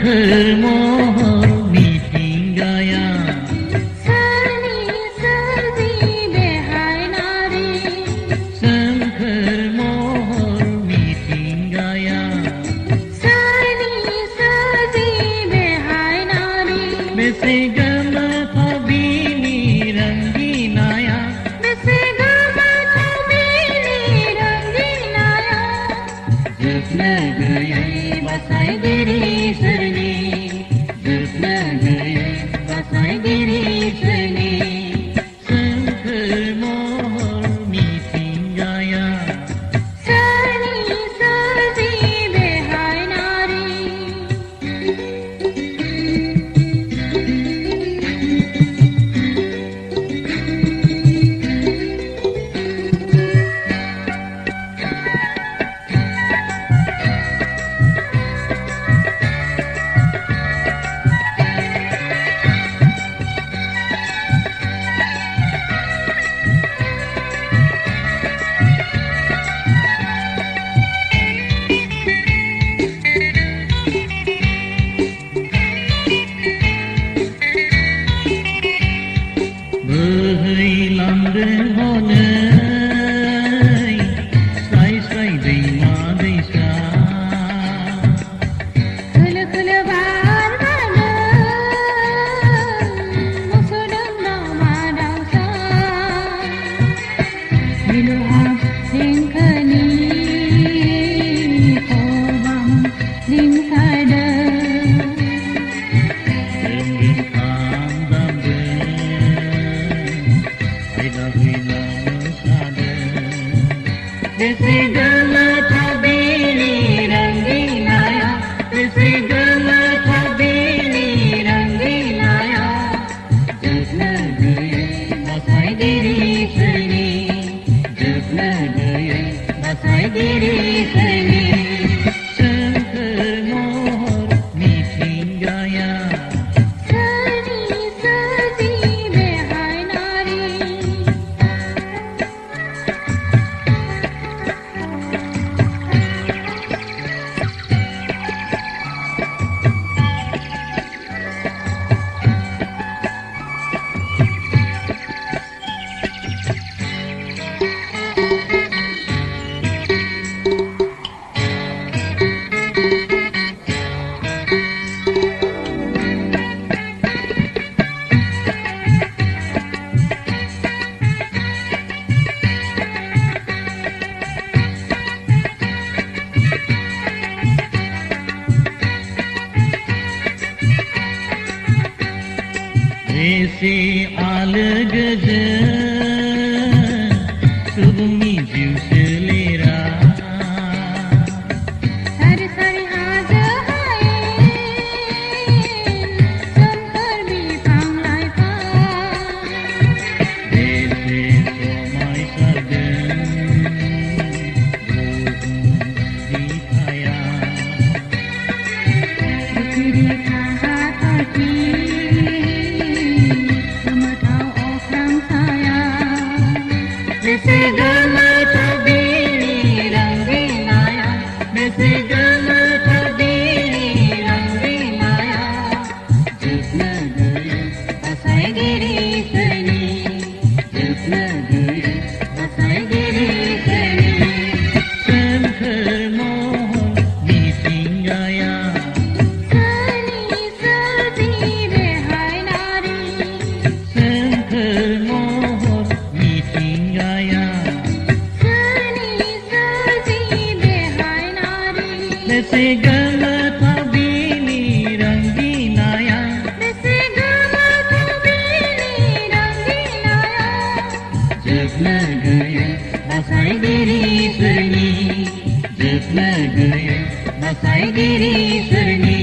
Sengker mohon meeting gaya Seni serbi behai nari Sengker mohon meeting gaya Seni serbi behai nari Bese gama pabini ranginaya Bese gama pabini ranginaya Jepna gaya basai diri serni Jepna gaya basai diri serni Sengker mohon meeting gaya Seni serbi behai nari Berhilang dengonai Sai-sai dima desa Kula kula bar mana Musudang nama dangsa Biluhab lingkani Kobam lingsada Dengikan dambe Hilang-hilang sada Desigala tabili ranginaya Desigala tabili ranginaya Jepna gaya basai diri serni Jepna gaya basai diri serni Sengker mohon meeting gaya Seni serbi behai nari Ese alagaja Subungi ju selera Sari sari haja hai Sengkar bipang lai pa Ese somai sargan Buhun dikaya Bukiri kahat hati Sematau orang saya Segala tabili ranginaya Segala tabili ranginaya Jepna gaya basai diri serni Jepna gaya basai diri serni Sengker mohon meeting gaya Seni serbi behai nari Sengker mohon meeting gaya Seni serbi behai nari Segala tabili ranginaya Bese gama pabini ranginaya Jepna gaya basai diri serni Jepna gaya basai diri serni